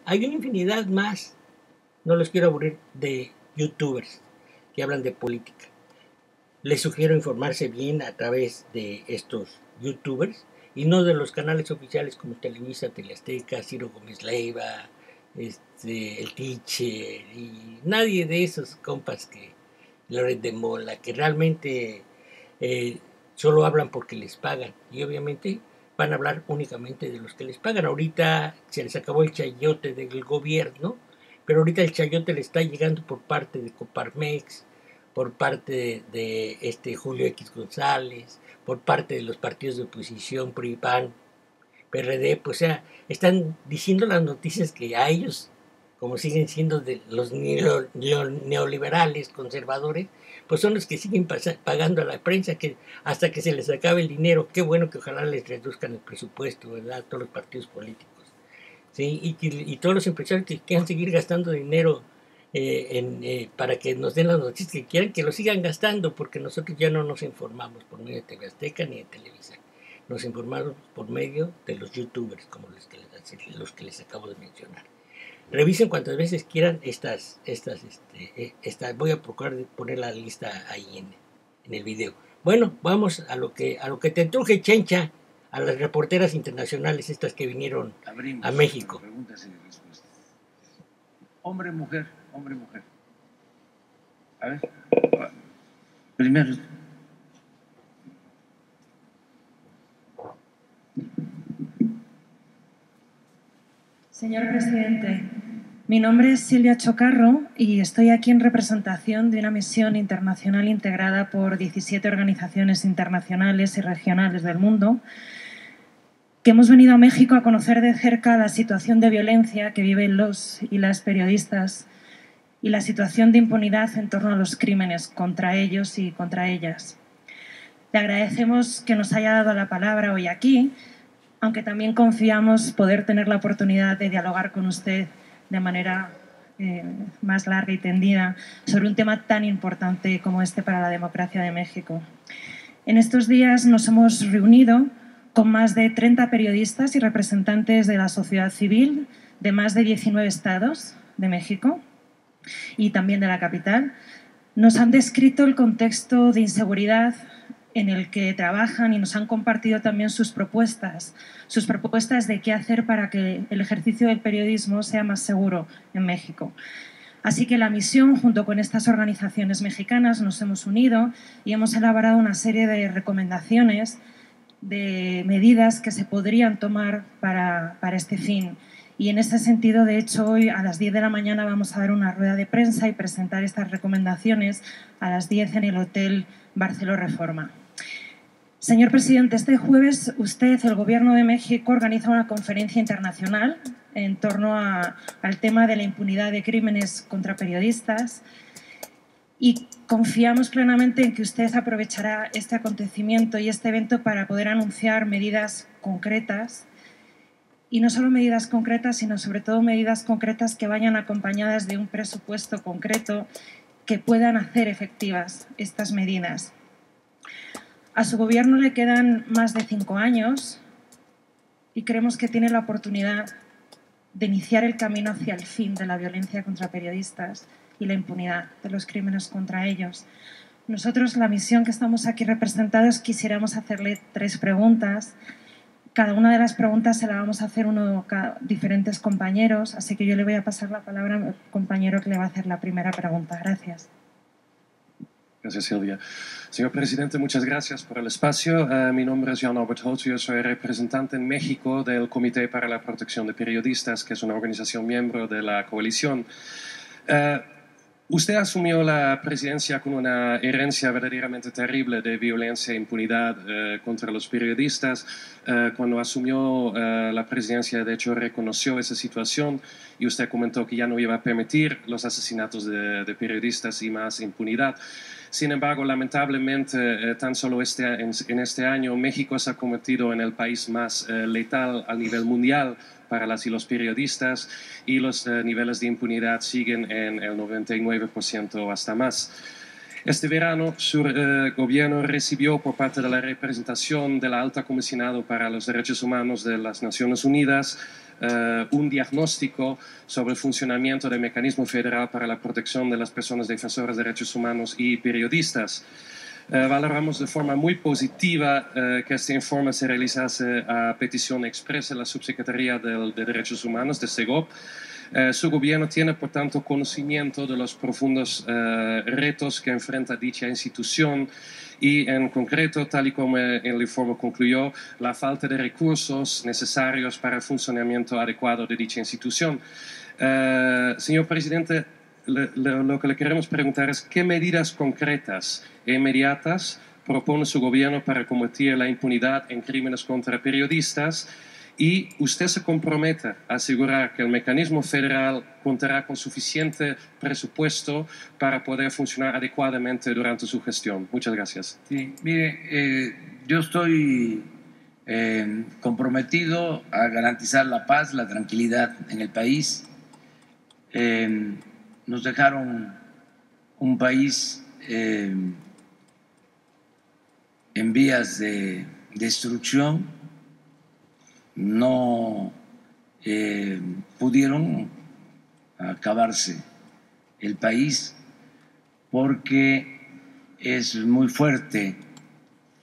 hay una infinidad más, no los quiero aburrir, de youtubers que hablan de política. Les sugiero informarse bien a través de estos youtubers y no de los canales oficiales como Televisa, Teleazteca, Ciro Gómez Leiva, el Teacher y nadie de esos compas que Loret de Mola, que realmente solo hablan porque les pagan y obviamente van a hablar únicamente de los que les pagan. Ahorita se les acabó el chayote del gobierno, pero ahorita el chayote le está llegando por parte de Coparmex, por parte de Julio X González, por parte de los partidos de oposición, PRI, PAN, PRD, pues o sea, están diciendo las noticias que a ellos, como siguen siendo de los neoliberales, conservadores, pues son los que siguen pagando a la prensa que hasta que se les acabe el dinero. Qué bueno que ojalá les reduzcan el presupuesto, ¿verdad? Todos los partidos políticos. ¿Sí? Y todos los empresarios que quieran seguir gastando dinero para que nos den las noticias que quieran, que lo sigan gastando, porque nosotros ya no nos informamos por medio de TV Azteca ni de Televisa. Nos informamos por medio de los youtubers, como los que les acabo de mencionar. Revisen cuantas veces quieran estas voy a procurar poner la lista ahí en el video. Bueno, vamos a lo que te truje, Chencha, a las reporteras internacionales estas que vinieron a México. Preguntas y respuestas. Hombre, mujer, hombre, mujer. A ver, primero. Señor presidente, mi nombre es Silvia Chocarro y estoy aquí en representación de una misión internacional integrada por 17 organizaciones internacionales y regionales del mundo, que hemos venido a México a conocer de cerca la situación de violencia que viven los y las periodistas y la situación de impunidad en torno a los crímenes contra ellos y contra ellas. Le agradecemos que nos haya dado la palabra hoy aquí, aunque también confiamos poder tener la oportunidad de dialogar con usted de manera más larga y tendida sobre un tema tan importante como este para la democracia de México. En estos días nos hemos reunido con más de 30 periodistas y representantes de la sociedad civil de más de 19 estados de México y también de la capital. Nos han descrito el contexto de inseguridad en el que trabajan y nos han compartido también sus propuestas de qué hacer para que el ejercicio del periodismo sea más seguro en México. Así que la misión, junto con estas organizaciones mexicanas, nos hemos unido y hemos elaborado una serie de recomendaciones de medidas que se podrían tomar para este fin. Y en ese sentido, de hecho, hoy a las 10 de la mañana vamos a dar una rueda de prensa y presentar estas recomendaciones a las 10 en el Hotel Barceló Reforma. Señor presidente, este jueves usted, el Gobierno de México, organiza una conferencia internacional en torno al tema de la impunidad de crímenes contra periodistas y confiamos plenamente en que usted aprovechará este acontecimiento y este evento para poder anunciar medidas concretas y no solo medidas concretas, sino sobre todo medidas concretas que vayan acompañadas de un presupuesto concreto que puedan hacer efectivas estas medidas. A su gobierno le quedan más de 5 años y creemos que tiene la oportunidad de iniciar el camino hacia el fin de la violencia contra periodistas y la impunidad de los crímenes contra ellos. Nosotros, la misión que estamos aquí representados, quisiéramos hacerle 3 preguntas. Cada una de las preguntas se la vamos a hacer diferentes compañeros, así que yo le voy a pasar la palabra al compañero que le va a hacer la primera pregunta. Gracias. Gracias, Silvia. Señor presidente, muchas gracias por el espacio. Mi nombre es Jan Albert Holt, yo soy representante en México del Comité para la Protección de Periodistas, que es una organización miembro de la coalición. Usted asumió la presidencia con una herencia verdaderamente terrible de violencia e impunidad contra los periodistas. Cuando asumió la presidencia, de hecho, reconoció esa situación y usted comentó que ya no iba a permitir los asesinatos de periodistas y más impunidad. Sin embargo, lamentablemente, tan solo en este año, México se ha convertido en el país más letal a nivel mundial para las y los periodistas y los niveles de impunidad siguen en el 99% hasta más. Este verano, su gobierno recibió por parte de la representación de la Alta Comisionada para los Derechos Humanos de las Naciones Unidas un diagnóstico sobre el funcionamiento del mecanismo federal para la protección de las personas defensoras de derechos humanos y periodistas. Valoramos de forma muy positiva que este informe se realizase a petición expresa de la Subsecretaría de Derechos Humanos, de SEGOP. Su gobierno tiene, por tanto, conocimiento de los profundos retos que enfrenta dicha institución y, en concreto, tal y como el informe concluyó, la falta de recursos necesarios para el funcionamiento adecuado de dicha institución. Señor presidente, lo que le queremos preguntar es qué medidas concretas e inmediatas propone su gobierno para combatir la impunidad en crímenes contra periodistas, y usted se compromete a asegurar que el mecanismo federal contará con suficiente presupuesto para poder funcionar adecuadamente durante su gestión. Muchas gracias. Sí, mire, yo estoy comprometido a garantizar la paz, la tranquilidad en el país. Nos dejaron un país en vías de destrucción. No pudieron acabarse el país porque es muy fuerte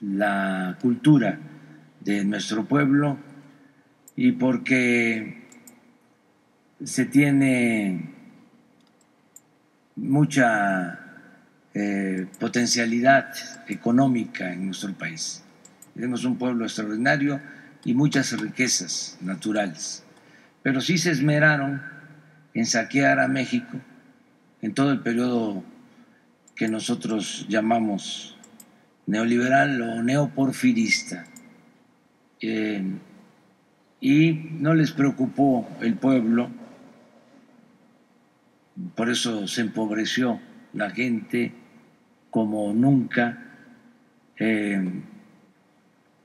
la cultura de nuestro pueblo y porque se tiene mucha potencialidad económica en nuestro país. Tenemos un pueblo extraordinario y muchas riquezas naturales, pero sí se esmeraron en saquear a México en todo el periodo que nosotros llamamos neoliberal o neoporfirista, y no les preocupó el pueblo, por eso se empobreció la gente como nunca,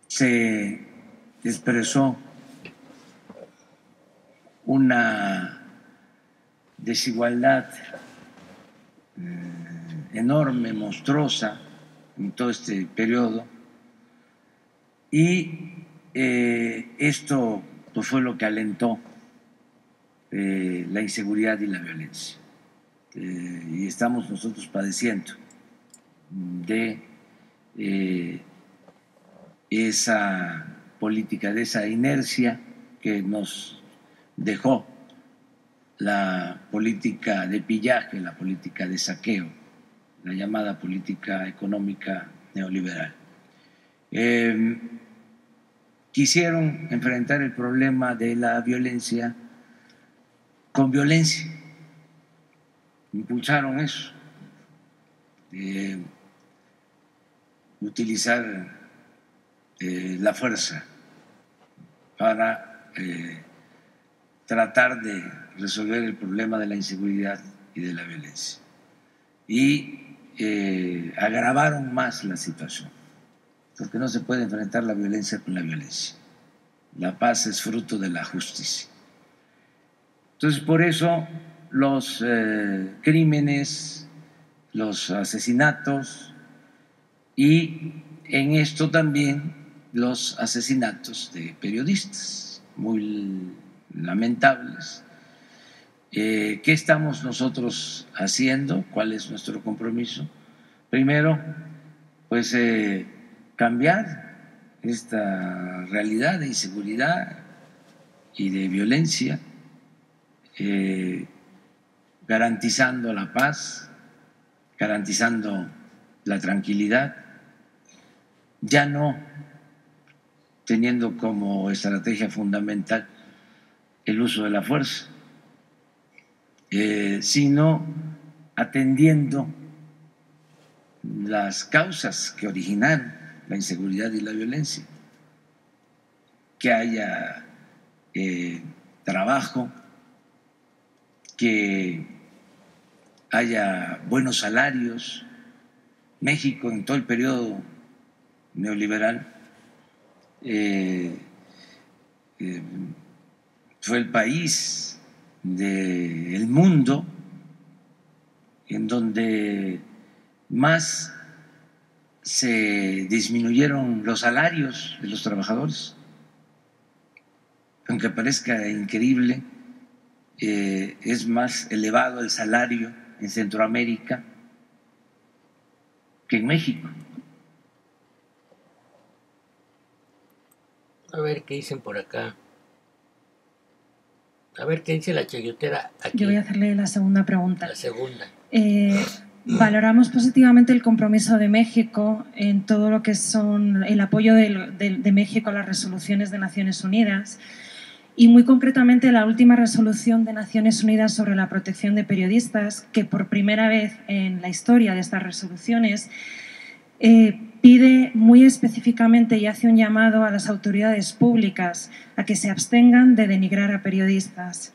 se expresó una desigualdad enorme, monstruosa en todo este periodo, y esto pues, fue lo que alentó la inseguridad y la violencia. Y estamos nosotros padeciendo de esa política, de esa inercia que nos dejó la política de pillaje, la política de saqueo, la llamada política económica neoliberal. Quisieron enfrentar el problema de la violencia con violencia, impulsaron eso, utilizar la fuerza para tratar de resolver el problema de la inseguridad y de la violencia. Y agravaron más la situación, porque no se puede enfrentar la violencia con la violencia. La paz es fruto de la justicia. Entonces, por eso los crímenes, los asesinatos y en esto también los asesinatos de periodistas, muy lamentables. ¿Qué estamos nosotros haciendo? ¿Cuál es nuestro compromiso? Primero, pues cambiar esta realidad de inseguridad y de violencia, garantizando la paz, garantizando la tranquilidad, ya no teniendo como estrategia fundamental el uso de la fuerza, sino atendiendo las causas que originaron la inseguridad y la violencia, que haya trabajo, que haya buenos salarios. México en todo el periodo neoliberal fue el país del mundo en donde más se disminuyeron los salarios de los trabajadores. aunque parezca increíble, es más elevado el salario en Centroamérica que en México. A ver qué dicen por acá. A ver qué dice la chayotera aquí. Yo voy a hacerle la segunda pregunta. La segunda. Valoramos positivamente el compromiso de México en todo lo que son el apoyo de México a las resoluciones de Naciones Unidas y muy concretamente la última resolución de Naciones Unidas sobre la protección de periodistas, que por primera vez en la historia de estas resoluciones pide muy específicamente y hace un llamado a las autoridades públicas a que se abstengan de denigrar a periodistas.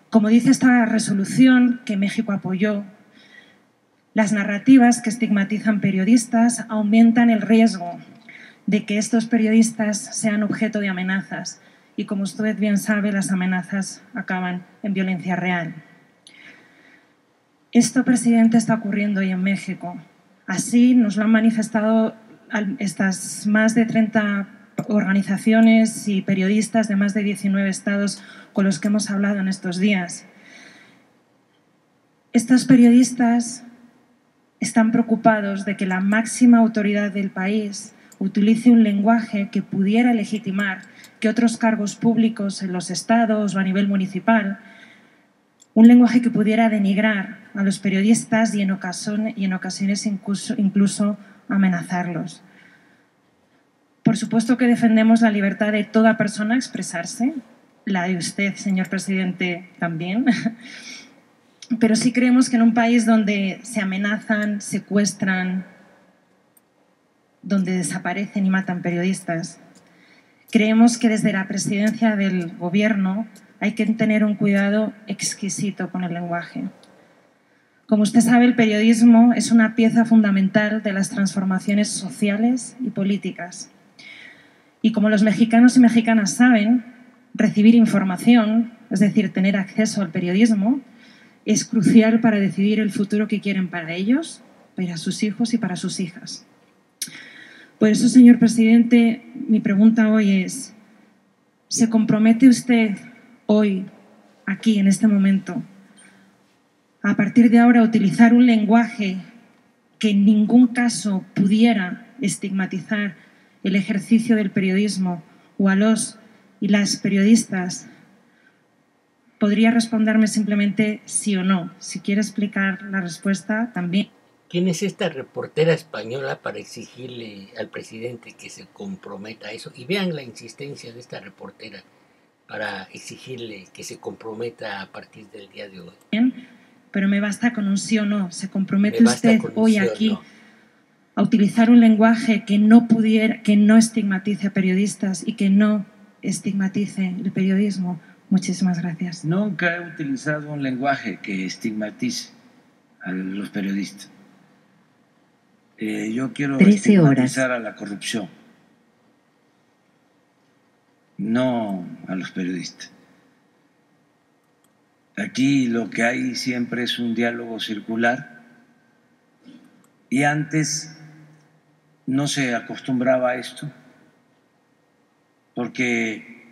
Como dice esta resolución que México apoyó, las narrativas que estigmatizan periodistas aumentan el riesgo de que estos periodistas sean objeto de amenazas y, como usted bien sabe, las amenazas acaban en violencia real. Esto, presidente, está ocurriendo hoy en México. Así nos lo han manifestado estas más de 30 organizaciones y periodistas de más de 19 estados con los que hemos hablado en estos días. Estos periodistas están preocupados de que la máxima autoridad del país utilice un lenguaje que pudiera legitimar que otros cargos públicos en los estados o a nivel municipal, un lenguaje que pudiera denigrar a los periodistas y en ocasiones incluso amenazarlos. Por supuesto que defendemos la libertad de toda persona a expresarse, la de usted, señor presidente, también. Pero sí creemos que en un país donde se amenazan, secuestran, donde desaparecen y matan periodistas, creemos que desde la presidencia del Gobierno hay que tener un cuidado exquisito con el lenguaje. Como usted sabe, el periodismo es una pieza fundamental de las transformaciones sociales y políticas. Y como los mexicanos y mexicanas saben, recibir información, es decir, tener acceso al periodismo, es crucial para decidir el futuro que quieren para ellos, para sus hijos y para sus hijas. Por eso, señor presidente, mi pregunta hoy es, ¿se compromete usted hoy, aquí, en este momento, a partir de ahora, a utilizar un lenguaje que en ningún caso pudiera estigmatizar el ejercicio del periodismo o a los y las periodistas? Podría responderme simplemente sí o no. Si quiere explicar la respuesta, también. ¿Quién es esta reportera española para exigirle al presidente que se comprometa a eso? Y vean la insistencia de esta reportera para exigirle que se comprometa a partir del día de hoy. Bien, pero me basta con un sí o no. ¿Se compromete usted hoy aquí a utilizar un lenguaje que no estigmatice a periodistas y que no estigmatice el periodismo? Muchísimas gracias. Nunca he utilizado un lenguaje que estigmatice a los periodistas. Yo quiero estigmatizar a la corrupción, no a los periodistas. Aquí lo que hay siempre es un diálogo circular y antes no se acostumbraba a esto porque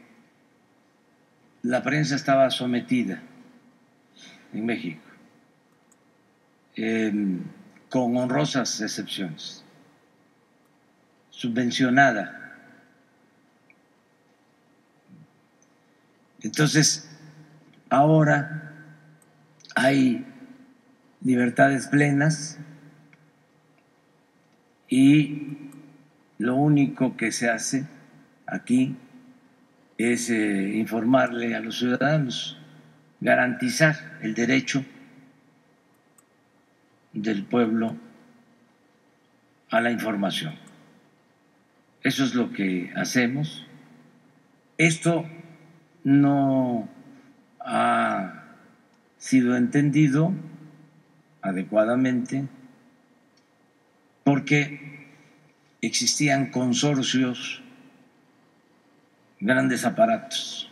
la prensa estaba sometida en México, con honrosas excepciones, subvencionada. Entonces, ahora hay libertades plenas y lo único que se hace aquí es informarle a los ciudadanos, garantizar el derecho del pueblo a la información. Eso es lo que hacemos. Esto no ha sido entendido adecuadamente porque existían consorcios, grandes aparatos